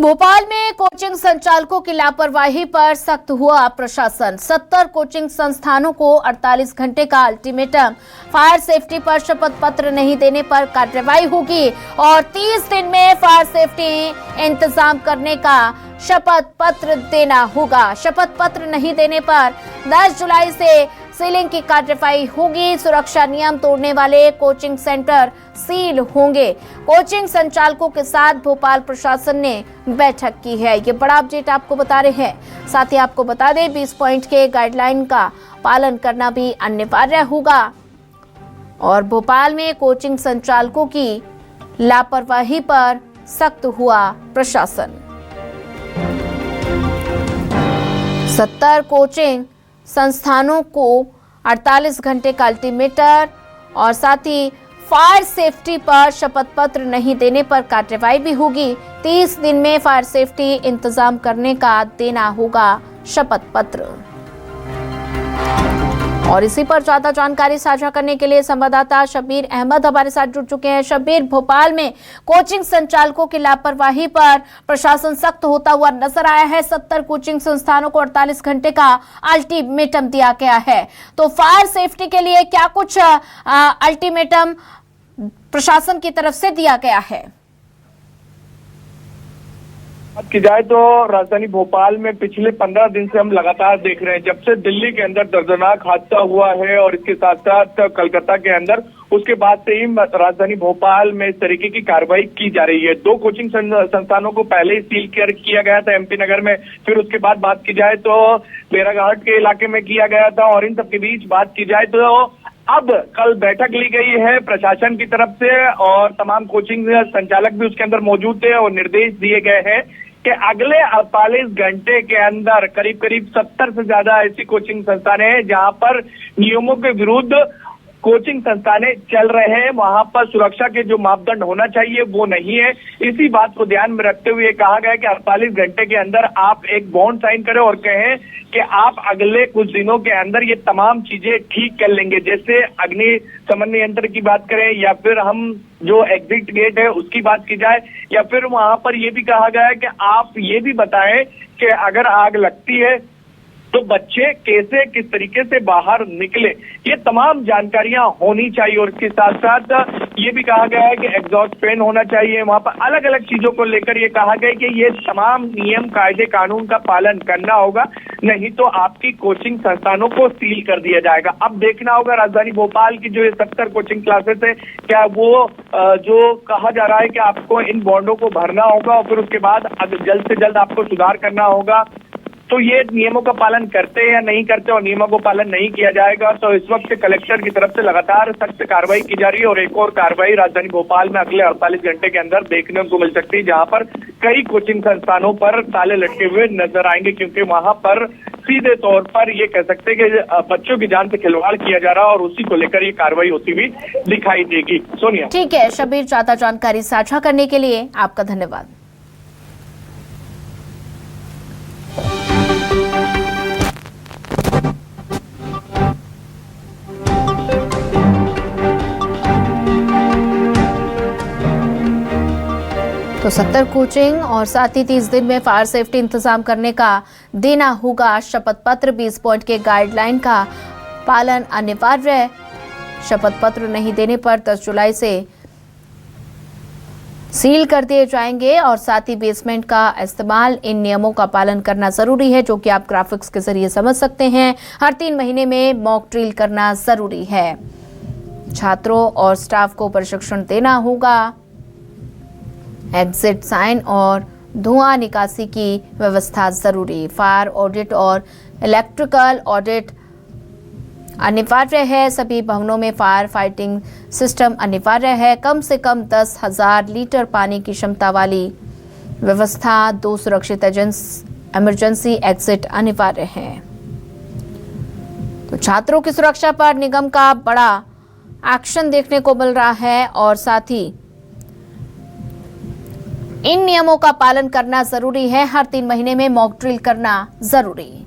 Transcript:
भोपाल में कोचिंग संचालकों की लापरवाही पर सख्त हुआ प्रशासन। 70 कोचिंग संस्थानों को 48 घंटे का अल्टीमेटम। फायर सेफ्टी पर शपथ पत्र नहीं देने पर कार्रवाई होगी और 30 दिन में फायर सेफ्टी इंतजाम करने का शपथ पत्र देना होगा। शपथ पत्र नहीं देने पर 10 जुलाई से सीलिंग की कार्रवाई होगी। सुरक्षा नियम तोड़ने वाले कोचिंग सेंटर सील होंगे। कोचिंग संचालकों के साथ भोपाल प्रशासन ने बैठक की है। ये बड़ा अपडेट आपको बता रहे हैं। साथ ही आपको बता दें 20 पॉइंट के गाइडलाइन का पालन करना भी अनिवार्य होगा और भोपाल में कोचिंग संचालकों की लापरवाही पर सख्त हुआ प्रशासन। 70 कोचिंग संस्थानों को 48 घंटे का अल्टीमेटम और साथ ही फायर सेफ्टी पर शपथ पत्र नहीं देने पर कार्रवाई भी होगी। 30 दिन में फायर सेफ्टी इंतजाम करने का देना होगा शपथ पत्र। और इसी पर ज्यादा जानकारी साझा करने के लिए संवाददाता शब्बीर अहमद हमारे साथ जुड़ चुके हैं। शब्बीर, भोपाल में कोचिंग संचालकों की लापरवाही पर प्रशासन सख्त होता हुआ नजर आया है। 70 कोचिंग संस्थानों को 48 घंटे का अल्टीमेटम दिया गया है। तो फायर सेफ्टी के लिए क्या कुछ अल्टीमेटम प्रशासन की तरफ से दिया गया है? बात की जाए तो राजधानी भोपाल में पिछले 15 दिन से हम लगातार देख रहे हैं, जब से दिल्ली के अंदर दर्दनाक हादसा हुआ है और इसके साथ साथ कलकत्ता के अंदर, उसके बाद से ही राजधानी भोपाल में इस तरीके की कार्रवाई की जा रही है। 2 कोचिंग संस्थानों को पहले ही सील किया गया था एमपी नगर में, फिर उसके बाद बात की जाए तो बेराघाट के इलाके में किया गया था और इन सबके बीच बात की जाए तो अब कल बैठक ली गई है प्रशासन की तरफ से और तमाम कोचिंग संचालक भी उसके अंदर मौजूद थे और निर्देश दिए गए हैं कि अगले 48 घंटे के अंदर करीब 70 से ज्यादा ऐसी कोचिंग संस्थानें हैं जहां पर नियमों के विरुद्ध कोचिंग संस्थानें चल रहे हैं, वहां पर सुरक्षा के जो मापदंड होना चाहिए वो नहीं है। इसी बात को ध्यान में रखते हुए कहा गया कि 48 घंटे के अंदर आप एक बॉन्ड साइन करें और कहें कि आप अगले कुछ दिनों के अंदर ये तमाम चीजें ठीक कर लेंगे। जैसे अग्निशमन यंत्र की बात करें या फिर हम जो एग्जिट गेट है उसकी बात की जाए, या फिर वहां पर ये भी कहा गया है कि आप ये भी बताएं कि अगर आग लगती है तो बच्चे कैसे किस तरीके से बाहर निकले, ये तमाम जानकारियां होनी चाहिए। और इसके साथ साथ ये भी कहा गया है कि एग्जॉस्ट फैन होना चाहिए। वहां पर अलग अलग चीजों को लेकर ये कहा गया कि ये तमाम नियम कायदे कानून का पालन करना होगा, नहीं तो आपकी कोचिंग संस्थानों को सील कर दिया जाएगा। अब देखना होगा राजधानी भोपाल की जो ये 70 कोचिंग क्लासेस है, क्या वो जो कहा जा रहा है कि आपको इन बॉन्डों को भरना होगा और फिर उसके बाद जल्द से जल्द आपको सुधार करना होगा, तो ये नियमों का पालन करते हैं या नहीं करते और नियमों को पालन नहीं किया जाएगा तो इस वक्त कलेक्टर की तरफ से लगातार सख्त कार्रवाई की जा रही है। और एक और कार्रवाई राजधानी भोपाल में अगले 48 घंटे के अंदर देखने को मिल सकती है, जहां पर कई कोचिंग संस्थानों पर ताले लटके हुए नजर आएंगे, क्योंकि वहां पर सीधे तौर पर ये कह सकते हैं कि बच्चों की जान से खिलवाड़ किया जा रहा है और उसी को लेकर ये कार्रवाई होती हुई दिखाई देगी। सोनिया, ठीक है शब्बीर, ज्यादा जानकारी साझा करने के लिए आपका धन्यवाद। तो 70 कोचिंग और साथ ही 30 दिन में फायर सेफ्टी इंतजाम करने का देना होगा शपथ पत्र। 20 पॉइंट के गाइडलाइन का पालन अनिवार्य। शपथ पत्र नहीं देने पर 10 जुलाई से सील कर दिए जाएंगे और साथ ही बेसमेंट का इस्तेमाल, इन नियमों का पालन करना जरूरी है, जो कि आप ग्राफिक्स के जरिए समझ सकते हैं। हर 3 महीने में मॉक ड्रिल करना जरूरी है। छात्रों और स्टाफ को प्रशिक्षण देना होगा। एग्जिट साइन और धुआं निकासी की व्यवस्था जरूरी। फायर ऑडिट और इलेक्ट्रिकल ऑडिट अनिवार्य है। सभी भवनों में फायर फाइटिंग सिस्टम अनिवार्य है। कम से कम 10,000 लीटर पानी की क्षमता वाली व्यवस्था। 2 सुरक्षित इमरजेंसी एग्जिट अनिवार्य है। तो छात्रों की सुरक्षा पर निगम का बड़ा एक्शन देखने को मिल रहा है और साथ ही इन नियमों का पालन करना जरूरी है। हर 3 महीने में मॉक ड्रिल करना जरूरी।